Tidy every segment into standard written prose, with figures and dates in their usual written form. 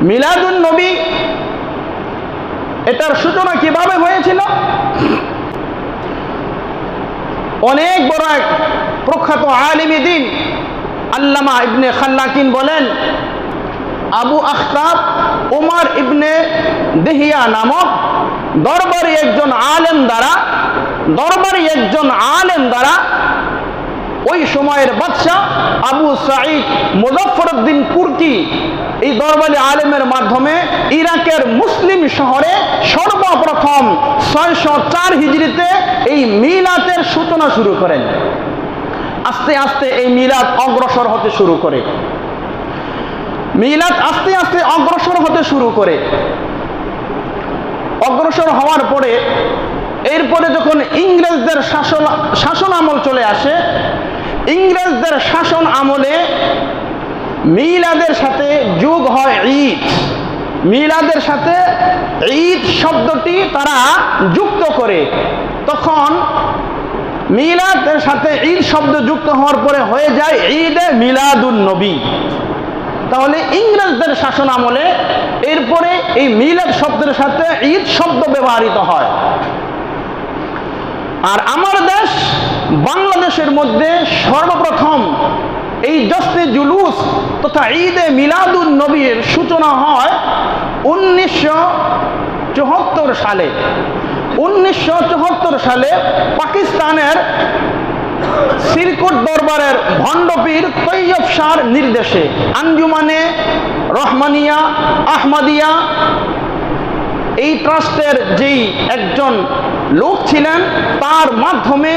মিলাদুন নবী এটার সূচনা কিভাবে হয়েছিল? অনেক বড় এক প্রখ্যাত আলিমে দ্বীন আল্লামা ইবনে খাল্লাকিন বলেন, আবু আখতাব উমর ইবনে দেহিয়া নামক দরবারি একজন আলেম দ্বারা ওই সময়ের বাদশাহ আবু সাঈদ মুজাফফরউদ্দিন কুর্কি এই দরবারি আলেমের মাধ্যমে ইরাকের মুসলিম শহরে সর্বপ্রথম 604 হিজরিতে এই মিলাদের সূচনা শুরু করেন। আস্তে আস্তে এই মিলাদ অগ্রসর হতে শুরু করে। অগ্রসর হওয়ার পরে এরপরে যখন ইংরেজদের শাসন আমল চলে আসে, ইংরেজদের শাসন আমলে মিলাদের সাথে যোগ হয় ঈদ। মিলাদের সাথে ঈদ শব্দটি তারা যুক্ত করে। তখন মিলাদের সাথে ঈদ শব্দ যুক্ত হওয়ার পরে হয়ে যায় ঈদে মিলাদুন নবী। তাহলে ইংরেজদের শাসন আমলে এরপরে এই মিলাদ শব্দের সাথে ঈদ শব্দ ব্যবহৃত হয়। আর আমার দেশ বাংলাদেশের মধ্যে সর্বপ্রথম এই জশ্নে জুলুস তথা ঈদে মিলাদুন নবীর সূচনা হয় 1974 সালে। 1974 সালে পাকিস্তানের সিরকুট দরবারের ভণ্ডপীর তৈয়ব শাহর নির্দেশে আঞ্জুমানে রহমানিয়া আহমদিয়া এই ট্রাস্টের যেই একজন লোক ছিলেন, তার মাধ্যমে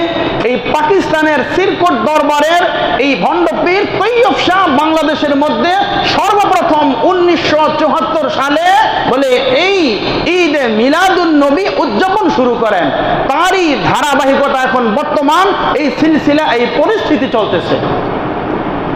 এই পাকিস্তানের সিরকুট দরবারের এই ভণ্ডপীর তৈয়ব শাহ বাংলাদেশের মধ্যে সর্বপ্রথম 1974 সালে বলে এই ঈদে মিলাদুন নবী উদযাপন শুরু করেন। তারই ধারাবাহিকতা এখন বর্তমান এই সিলসিলা এই পরিস্থিতি চলতেছে।